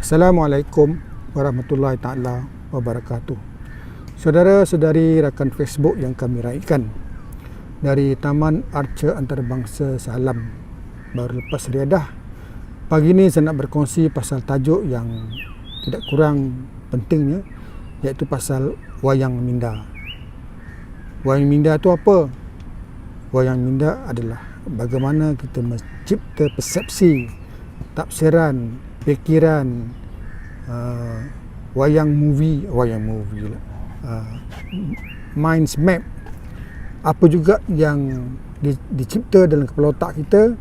Assalamualaikum warahmatullahi taala wabarakatuh. Saudara-saudari rakan Facebook yang kami raikan, dari Taman Arca Antarabangsa Shah Alam, baru lepas riadah. Pagi ni saya nak berkongsi pasal tajuk yang tidak kurang pentingnya, iaitu pasal wayang minda. Wayang minda itu apa? Wayang minda adalah bagaimana kita mencipta persepsi, tafsiran, fikiran, wayang movie lah, mind map, apa juga yang dicipta dalam kepala otak kita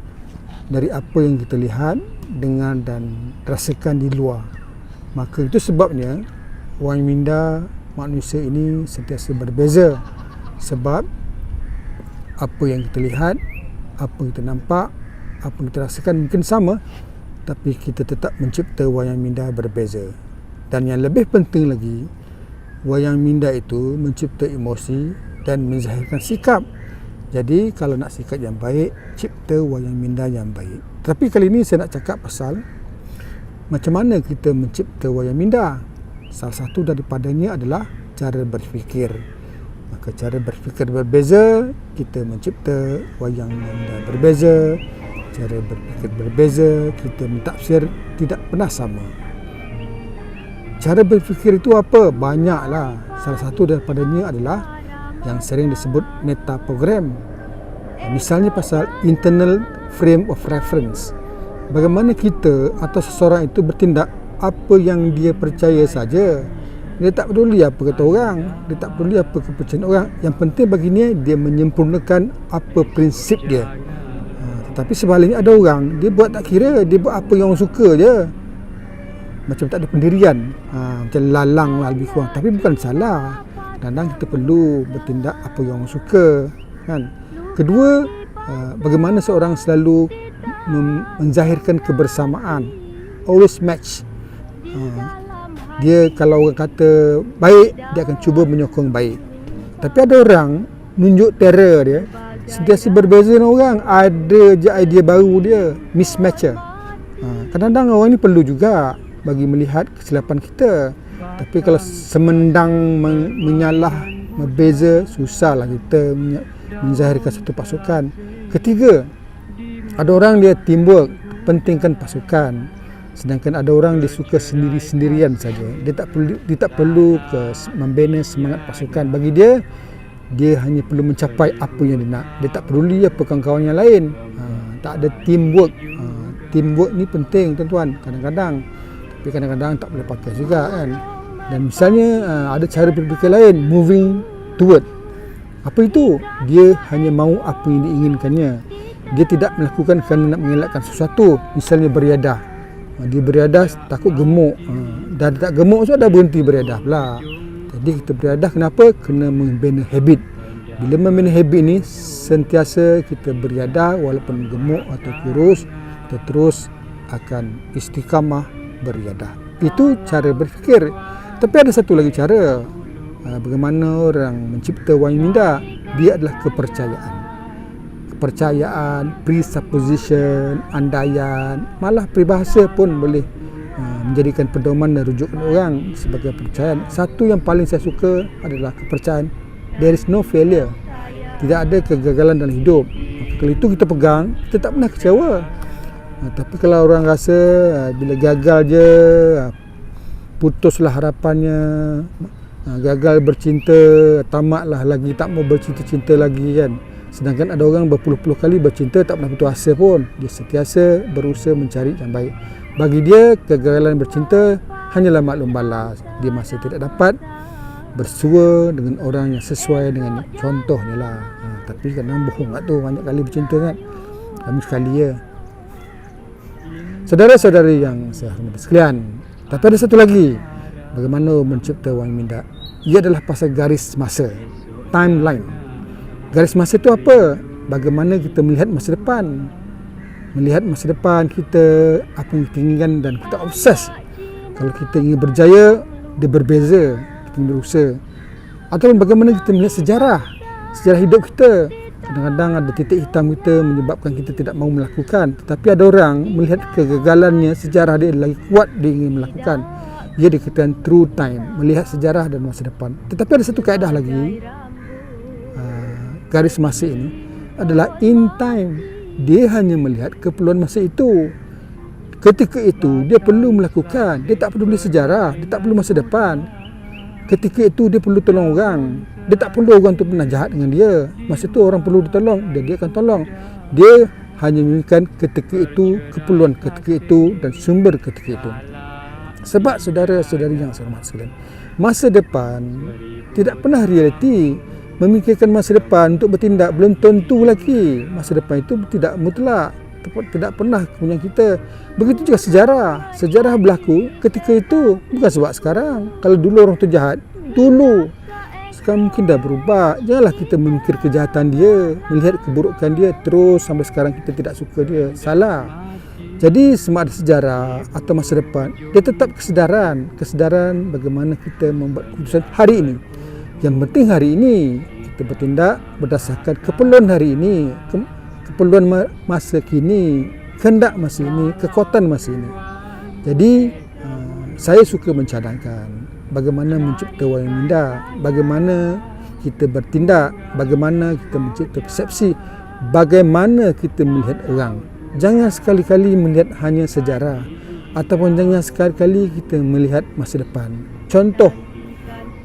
dari apa yang kita lihat, dengar dan rasakan di luar. Maka itu sebabnya wayang minda manusia ini sentiasa berbeza, sebab apa yang kita lihat, apa yang kita nampak, apa yang kita rasakan mungkin sama, tapi kita tetap mencipta wayang minda berbeza. Dan yang lebih penting lagi, wayang minda itu mencipta emosi dan menzahirkan sikap. Jadi kalau nak sikap yang baik, cipta wayang minda yang baik. Tapi kali ini saya nak cakap pasal macam mana kita mencipta wayang minda. Salah satu daripadanya adalah cara berfikir. Maka cara berfikir berbeza, kita mencipta wayang minda berbeza. Cara berfikir berbeza, kita mentafsir tidak pernah sama. Cara berfikir itu apa? Banyaklah. Salah satu daripadanya adalah yang sering disebut metaprogram. Misalnya pasal internal frame of reference. Bagaimana kita atau seseorang itu bertindak, apa yang dia percaya saja. Dia tak peduli apa kata orang, dia tak peduli apa kepercayaan orang. Yang penting baginya dia menyempurnakan apa prinsip dia. Tapi sebaliknya ada orang, dia buat tak kira, dia buat apa yang orang suka je. Macam tak ada pendirian, macam lalang lah lebih kurang. Tapi bukan salah, kadang kita perlu bertindak apa yang orang suka, kan. Kedua, bagaimana seorang selalu menzahirkan kebersamaan, always match. Dia kalau orang kata baik, dia akan cuba menyokong baik. Tapi ada orang nunjuk terror dia, sentiasa berbeza dengan orang, ada je idea baru dia, mismatch. Kadang-kadang orang ni perlu juga bagi melihat kesilapan kita. Tapi kalau semendang menyalah, berbeza, susahlah kita menzahirkan satu pasukan. Ketiga, ada orang dia teamwork, pentingkan pasukan. Sedangkan ada orang dia suka sendiri-sendirian saja. Dia tak perlu membina semangat pasukan. Bagi dia hanya perlu mencapai apa yang dia nak. Dia tak peduli apa kawan-kawan yang lain. Tak ada teamwork. Teamwork ni penting tuan-tuan, kadang-kadang. Tapi kadang-kadang tak boleh pakai juga, kan. Dan misalnya ada cara berfikir lain, moving toward. Apa itu? Dia hanya mahu apa yang diinginkannya. Dia tidak melakukan kerana nak mengelakkan sesuatu. Misalnya beriadah. Dia beriadah takut gemuk. Dah tak gemuk, so dah berhenti beriadah pula. Jadi kita beriadah kenapa? Kena membina habit. Bila membina habit ni, sentiasa kita beriadah walaupun gemuk atau kurus, kita terus akan istiqamah beriadah. Itu cara berfikir. Tapi ada satu lagi cara, bagaimana orang mencipta wayang minda. Dia adalah kepercayaan. Kepercayaan, presupposition, andaian, malah peribahasa pun boleh menjadikan pedoman dan rujukan orang sebagai kepercayaan. Satu yang paling saya suka adalah kepercayaan. There is no failure. Tidak ada kegagalan dalam hidup. Kalau itu kita pegang, kita tak pernah kecewa. Tapi kalau orang rasa bila gagal je, putuslah harapannya, gagal bercinta, tamatlah lagi, tak mau bercinta-cinta lagi, kan. Sedangkan ada orang berpuluh-puluh kali bercinta tak pernah putus asa pun. Dia sentiasa berusaha mencari yang baik. Bagi dia, kegagalan bercinta hanyalah maklum balas. Dia masih tidak dapat bersua dengan orang yang sesuai dengan contohnya lah. Tapi kadang bohong tak tu, banyak kali bercinta, kan. Kami sekali ya. Saudara-saudari yang saya hormati sekalian, tapi ada satu lagi, bagaimana mencipta wayang minda. Ia adalah pasal garis masa, timeline. Garis masa itu apa? Bagaimana kita melihat masa depan. Melihat masa depan kita, apa yang kita inginkan, dan kita obses. Kalau kita ingin berjaya, dia berbeza, kita ingin berusaha. Ataupun bagaimana kita melihat sejarah hidup kita. Kadang-kadang ada titik hitam kita menyebabkan kita tidak mahu melakukan. Tetapi ada orang melihat kegagalannya, sejarah dia lagi kuat, dia ingin melakukan. Dia dikatakan true time, melihat sejarah dan masa depan. Tetapi ada satu kaedah lagi, garis masa ini adalah in time. Dia hanya melihat keperluan masa itu. Ketika itu dia perlu melakukan. Dia tak peduli sejarah, dia tak perlu masa depan. Ketika itu dia perlu tolong orang. Dia tak perlu orang tu pernah jahat dengan dia. Masa tu orang perlu ditolong, dia akan tolong. Dia hanya memikirkan ketika itu, keperluan ketika itu dan sumber ketika itu. Sebab saudara-saudari yang saya hormat sekalian, masa depan tidak pernah realiti. Memikirkan masa depan untuk bertindak belum tentu lagi. Masa depan itu tidak mutlak, tidak pernah kepunyaan kita. Begitu juga sejarah. Sejarah berlaku ketika itu, bukan sebab sekarang. Kalau dulu orang tu jahat, dulu. Sekarang mungkin dah berubah. Janganlah kita memikir kejahatan dia, melihat keburukan dia terus sampai sekarang kita tidak suka dia. Salah. Jadi sama ada sejarah atau masa depan, dia tetap kesedaran bagaimana kita membuat keputusan hari ini. Yang penting hari ini kita bertindak berdasarkan keperluan hari ini, keperluan masa kini, kehendak masa ini, kekuatan masa ini. Jadi saya suka mencadangkan bagaimana mencipta wayang minda, bagaimana kita bertindak, bagaimana kita mencipta persepsi, bagaimana kita melihat orang. Jangan sekali-kali melihat hanya sejarah, ataupun jangan sekali-kali kita melihat masa depan. Contoh,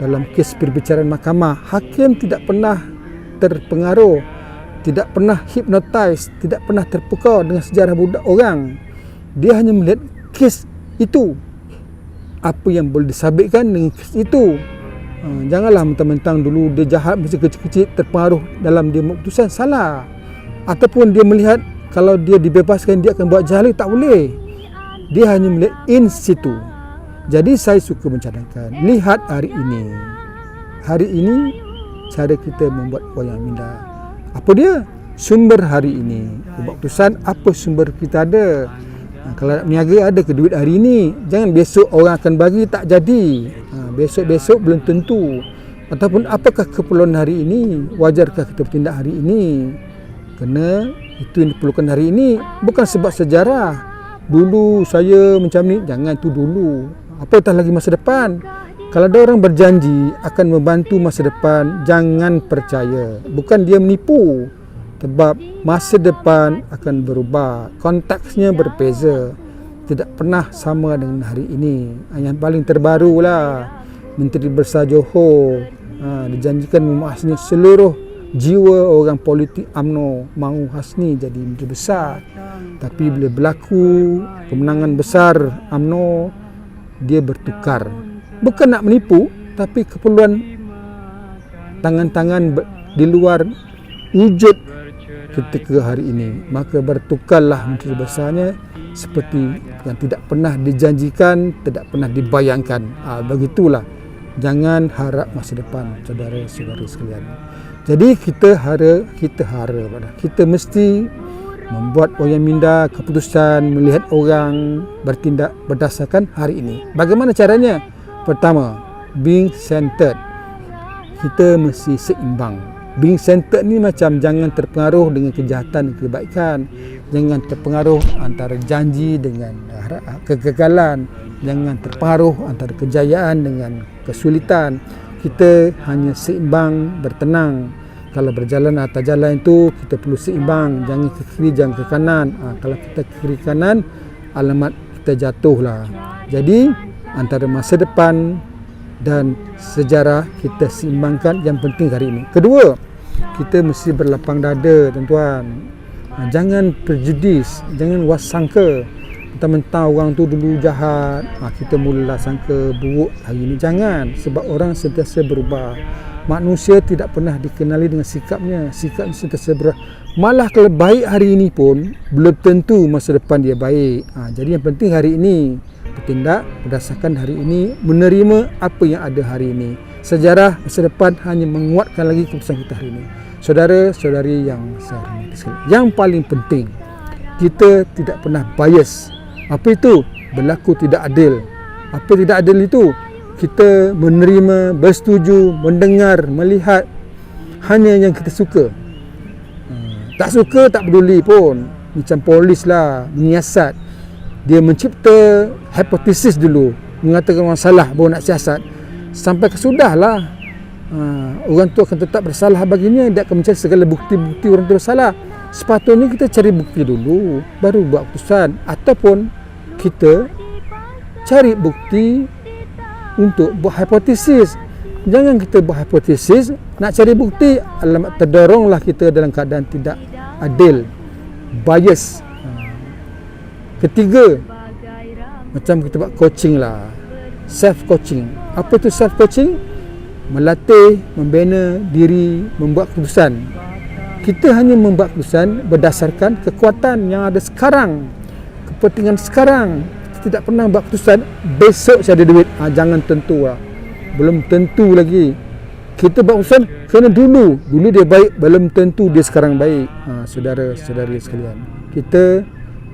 dalam kes perbicaraan mahkamah, hakim tidak pernah terpengaruh, tidak pernah hypnotize, tidak pernah terpukau dengan sejarah budak orang. Dia hanya melihat kes itu, apa yang boleh disabitkan dengan kes itu. Janganlah mentang-mentang dulu dia jahat masa kecil-kecil terpengaruh dalam dia membuat keputusan. Salah. Ataupun dia melihat kalau dia dibebaskan dia akan buat jahat, tak boleh. Dia hanya melihat in situ. Jadi saya suka mencadangkan, lihat hari ini. Hari ini cara kita membuat wayang minda. Apa dia? Sumber hari ini. Buat keputusan apa sumber kita ada. Kalau nak berniaga, ada ke duit hari ini? Jangan besok orang akan bagi, tak jadi. Besok-besok belum tentu. Ataupun apakah keperluan hari ini? Wajarkah kita bertindak hari ini? Kerana itu yang diperlukan hari ini. Bukan sebab sejarah. Dulu saya macam ni, jangan itu dulu. Apatah lagi masa depan. Kalau ada orang berjanji akan membantu masa depan, jangan percaya. Bukan dia menipu. Sebab masa depan akan berubah. Konteksnya berbeza. Tidak pernah sama dengan hari ini. Yang paling terbaru lah, Menteri Besar Johor dijanjikan memuaskan seluruh jiwa orang politik UMNO, mahu Hasni jadi Menteri Besar. Tapi bila berlaku kemenangan besar UMNO, dia bertukar. Bukan nak menipu, tapi keperluan tangan-tangan di luar wujud ketika hari ini. Maka bertukarlah Menteri Besarnya seperti yang tidak pernah dijanjikan, tidak pernah dibayangkan. Begitulah. Jangan harap masa depan, saudara-saudara sekalian. Jadi kita mesti membuat wayang minda, keputusan, melihat orang, bertindak berdasarkan hari ini. Bagaimana caranya? Pertama, being centered. Kita mesti seimbang. Being centered ni macam jangan terpengaruh dengan kejahatan dan kebaikan. Jangan terpengaruh antara janji dengan kegagalan. Jangan terpengaruh antara kejayaan dengan kesulitan. Kita hanya seimbang, bertenang. Kalau berjalan atas jalan itu, kita perlu seimbang. Jangan ke kiri, jangan ke kanan. Kalau kita ke kiri kanan, alamat kita jatuhlah. Jadi, antara masa depan dan sejarah kita seimbangkan, yang penting hari ini. Kedua, kita mesti berlapang dada, tuan-tuan. Jangan prejudis, jangan wasangka. Mentang-mentang orang tu dulu jahat, kita mulalah sangka buruk hari ini. Jangan, sebab orang sentiasa berubah. Manusia tidak pernah dikenali dengan sikapnya. Sikapnya sentiasa berubah. Malah kalau baik hari ini pun, belum tentu masa depan dia baik. Jadi yang penting hari ini, bertindak berdasarkan hari ini, menerima apa yang ada hari ini. Sejarah masa depan hanya menguatkan lagi keputusan kita hari ini. Saudara-saudari yang saya hormati sekalian, yang paling penting, kita tidak pernah bias. Apa itu? Berlaku tidak adil. Apa tidak adil itu? Kita menerima, bersetuju, mendengar, melihat hanya yang kita suka. Tak suka, tak peduli pun. Macam polis lah, menyiasat. Dia mencipta hipotesis dulu, mengatakan orang salah baru nak siasat. Sampai kesudahlah, orang tu akan tetap bersalah baginya. Dia akan mencari segala bukti-bukti orang tu bersalah. Sepatutnya kita cari bukti dulu, baru buat keputusan. Ataupun kita cari bukti untuk buat hipotesis. Jangan kita buat hipotesis, nak cari bukti, alamak terdoronglah kita dalam keadaan tidak adil, bias. Ketiga, macam kita buat coaching lah, self coaching. Apa itu self coaching? Melatih, membina diri, membuat keputusan. Kita hanya membuat keputusan berdasarkan kekuatan yang ada sekarang, kepentingan sekarang. Kita tidak pernah buat keputusan besok saya ada duit. Jangan tentu lah, belum tentu lagi. Kita buat keputusan kena dulu dia baik, belum tentu dia sekarang baik. Saudara-saudari sekalian, kita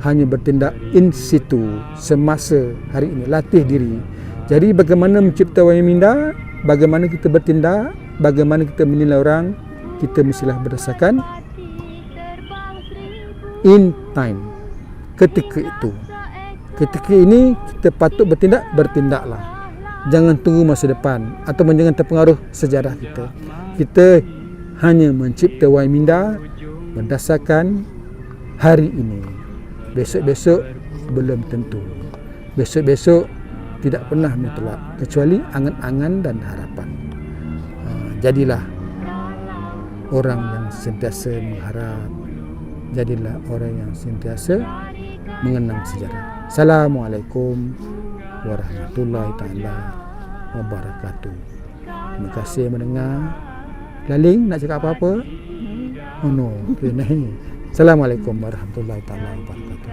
hanya bertindak in situ, semasa hari ini. Latih diri. Jadi bagaimana mencipta wayang minda, bagaimana kita bertindak, bagaimana kita menilai orang, kita mestilah berdasarkan in time, ketika itu. Ketika ini kita patut bertindaklah. Jangan tunggu masa depan atau jangan terpengaruh sejarah kita. Kita hanya mencipta wayang minda berdasarkan hari ini. Besok-besok belum tentu. Besok-besok tidak pernah mutlak, kecuali angan-angan dan harapan. Jadilah orang yang sentiasa mengharap. Jadilah orang yang sentiasa mengenang sejarah. Assalamualaikum warahmatullahi taala wabarakatuh. Terima kasih mendengar. Laling nak cakap apa-apa? Oh no, okay, naik. Assalamualaikum warahmatullahi taala wabarakatuh.